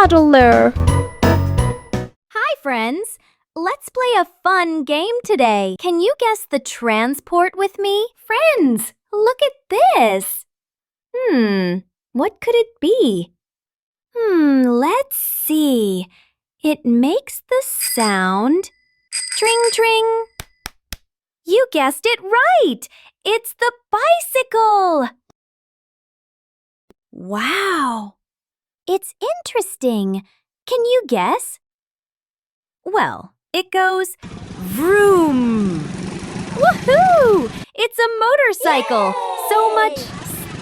toddler. Hi, friends. Let's play a fun game today. Can you guess the transport with me? Friends, look at this. What could it be? Let's see. It makes the sound tring tring. You guessed it right. It's the bicycle. Wow. It's interesting. Can you guess? Well, it goes vroom. Woohoo! It's a motorcycle. Yay! So much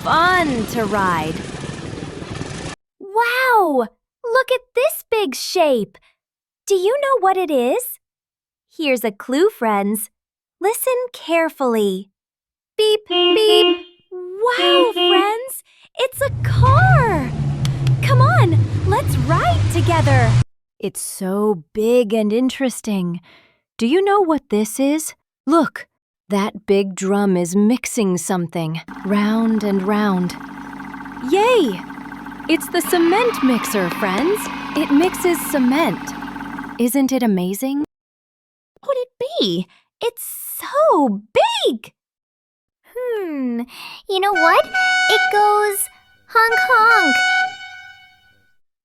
fun to ride. Wow! Look at this big shape. Do you know what it is? Here's a clue, friends. Listen carefully. Beep, beep. Wow, friends! It's a car! Come on, let's ride together. It's so big and interesting. Do you know what this is? Look, that big drum is mixing something, round and round. Yay! It's the cement mixer, friends. It mixes cement. Isn't it amazing? What would it be? It's so big! You know what? It goes honk honk.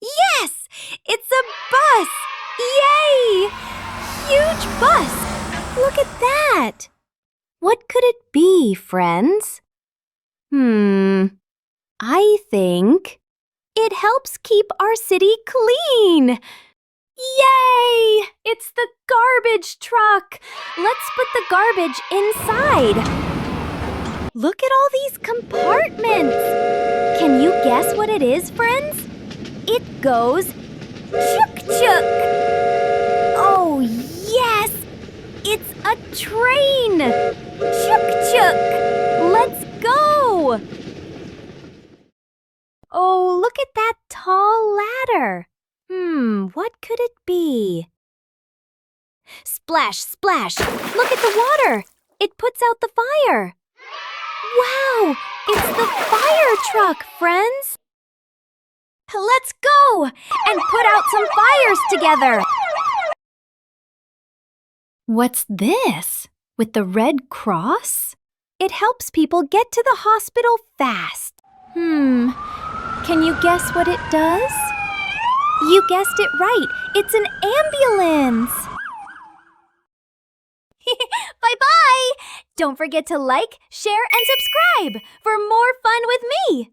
Yes! It's a bus! Yay! Huge bus! Look at that! What could it be, friends? I think it helps keep our city clean. Yay! It's the garbage truck. Let's put the garbage inside. Look at all these compartments. Can you guess what it is, friends? It goes chuk chuk. Oh, yes! It's a train. Chuk chuk. Let's go. Oh, look at that tall ladder. What could it be? Splash, splash. Look at the water. It puts out the fire. Wow, it's the fire truck, friends. Let's go and put out some fires together. What's this? With the red cross? It helps people get to the hospital fast. Can you guess what it does? You guessed it right. It's an ambulance. Bye-bye! Don't forget to like, share, and subscribe for more fun with me.